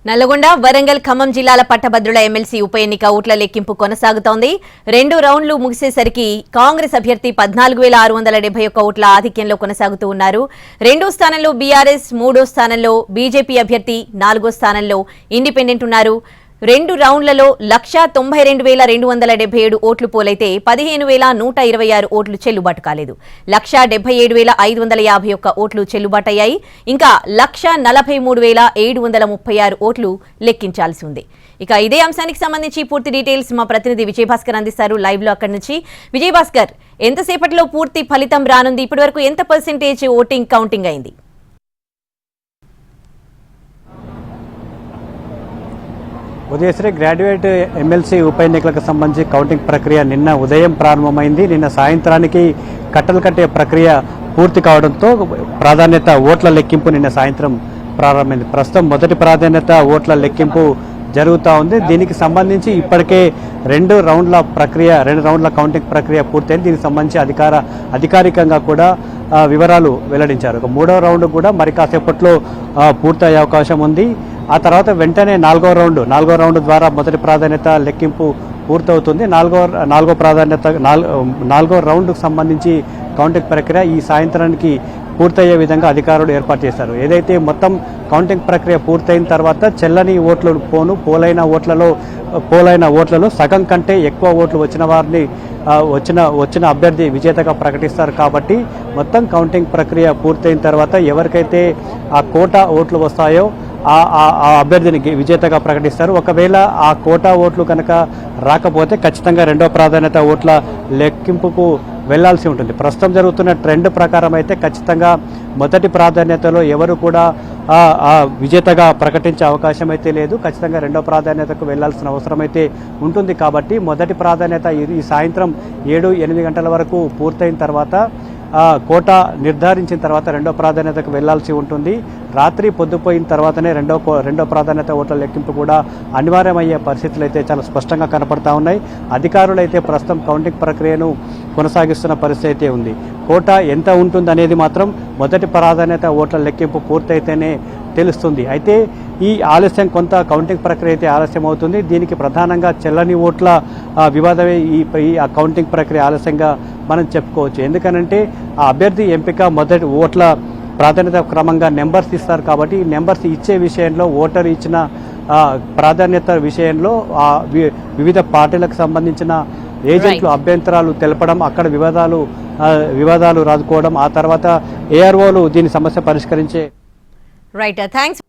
నల్లగొండ, వరంగల్, ఖమ్మం జిల్లాల పట్టభద్రుల ఎమ్మెల్సీ ఉప ఎన్నిక ఓట్ల లెక్కింపు కొనసాగుతోంది. 2 రౌండ్లు ముగిసేసరికి కాంగ్రెస్ అభ్యర్థి 14,671 ఓట్ల ఆధిక్యంలో కొనసాగుతూ ఉన్నారు. 2వ స్థానంలో బీఆర్ఎస్, 3వ స్థానంలో బీజేపీ అభ్యర్థి, 4వ స్థానంలో ఇండిపెండెంట్ ఉన్నారు. 2 రౌండ్లలో 1,92,277 ఓట్లు పోలైతే 15,126 ఓట్లు చెల్లుబాటు కాలేదు. 1,77,551 ఓట్లు చెల్లుబాటయ్యాయి. ఇంకా 1,43,736 ఓట్లు లెక్కించాల్సి ఉంది. ఇక ఇదే అంశానికి సంబంధించి పూర్తి డీటెయిల్స్ మా ప్రతినిధి విజయభాస్కర్ అందిస్తారు లైవ్ లో అక్కడి నుంచి. విజయభాస్కర్, ఎంతసేపట్లో పూర్తి ఫలితం రానుంది? ఇప్పటివరకు ఎంత పర్సెంటేజ్ ఓటింగ్ కౌంటింగ్ అయింది? ఉదయశ్రీ గ్రాడ్యుయేట్ ఎమ్మెల్సీ ఉప ఎన్నికలకు సంబంధించి కౌంటింగ్ ప్రక్రియ నిన్న ఉదయం ప్రారంభమైంది. నిన్న సాయంత్రానికి కట్టలు కట్టే ప్రక్రియ పూర్తి కావడంతో ప్రాధాన్యత ఓట్ల లెక్కింపు నిన్న సాయంత్రం ప్రారంభమైంది. ప్రస్తుతం మొదటి ప్రాధాన్యత ఓట్ల లెక్కింపు జరుగుతూ ఉంది. దీనికి సంబంధించి ఇప్పటికే 2 రౌండ్ల కౌంటింగ్ ప్రక్రియ పూర్తయింది. దీనికి సంబంధించి అధికారికంగా కూడా వివరాలు వెల్లడించారు. 3వ రౌండ్ కూడా మరి కాసేపట్లో పూర్తయ్యే అవకాశం ఉంది. ఆ తర్వాత వెంటనే 4వ రౌండ్ ద్వారా మొదటి ప్రాధాన్యత లెక్కింపు పూర్తవుతుంది. 4వ రౌండ్కు సంబంధించి కౌంటింగ్ ప్రక్రియ ఈ సాయంత్రానికి పూర్తయ్యే విధంగా అధికారులు ఏర్పాటు చేశారు. ఏదైతే మొత్తం కౌంటింగ్ ప్రక్రియ పూర్తయిన తర్వాత చెల్లని ఓట్లు పోలైన ఓట్లలో సగం కంటే ఎక్కువ ఓట్లు వచ్చిన వారిని వచ్చిన అభ్యర్థి విజేతగా ప్రకటిస్తారు. కాబట్టి మొత్తం కౌంటింగ్ ప్రక్రియ పూర్తయిన తర్వాత ఎవరికైతే ఆ కోటా ఓట్లు వస్తాయో ఆ అభ్యర్థిని విజేతగా ప్రకటిస్తారు. ఒకవేళ ఆ కోటా ఓట్లు కనుక రాకపోతే ఖచ్చితంగా 2వ ప్రాధాన్యత ఓట్ల లెక్కింపుకు వెళ్లాల్సి ఉంటుంది. ప్రస్తుతం జరుగుతున్న ట్రెండ్ ప్రకారం అయితే ఖచ్చితంగా మొదటి ప్రాధాన్యతలో ఎవరు కూడా విజేతగా ప్రకటించే అవకాశం అయితే లేదు. ఖచ్చితంగా 2వ ప్రాధాన్యతకు వెళ్లాల్సిన అవసరం అయితే ఉంటుంది. కాబట్టి మొదటి ప్రాధాన్యత ఈ సాయంత్రం 7-8 గంటల వరకు పూర్తయిన తర్వాత కోటా నిర్ధారించిన తర్వాత 2వ ప్రాధాన్యతకు వెళ్లాల్సి ఉంటుంది. రాత్రి పొద్దుపోయిన తర్వాతనే రెండో ప్రాధాన్యత ఓట్ల లెక్కింపు కూడా అనివార్యమయ్యే పరిస్థితులు అయితే చాలా స్పష్టంగా కనపడతా ఉన్నాయి. అధికారులు అయితే ప్రస్తుతం కౌంటింగ్ ప్రక్రియను కొనసాగిస్తున్న పరిస్థితి అయితే ఉంది. కోటా ఎంత ఉంటుంది అనేది మాత్రం మొదటి ప్రాధాన్యత ఓట్ల లెక్కింపు పూర్తయితేనే తెలుస్తుంది. అయితే ఈ ఆలస్యం కొంత కౌంటింగ్ ప్రక్రియ అయితే ఆలస్యం అవుతుంది. దీనికి ప్రధానంగా చెల్లని ఓట్ల వివాదమే ఈ కౌంటింగ్ ప్రక్రియ ఆలస్యంగా మనం చెప్పుకోవచ్చు. ఎందుకనంటే ఆ అభ్యర్థి ఎంపిక మొదటి ఓట్ల ప్రాధాన్యత క్రమంగా నెంబర్స్ ఇస్తారు. కాబట్టి ఈ నెంబర్స్ ఇచ్చే విషయంలో ఓటర్ ఇచ్చిన ప్రాధాన్యత విషయంలో వివిధ పార్టీలకు సంబంధించిన ఏజెంట్లు అభ్యంతరాలు తెలపడం, అక్కడ వివాదాలు రాదుకోవడం, ఆ తర్వాత ఏఆర్ఓలు దీని సమస్య పరిష్కరించే రైట్. థ్యాంక్స్.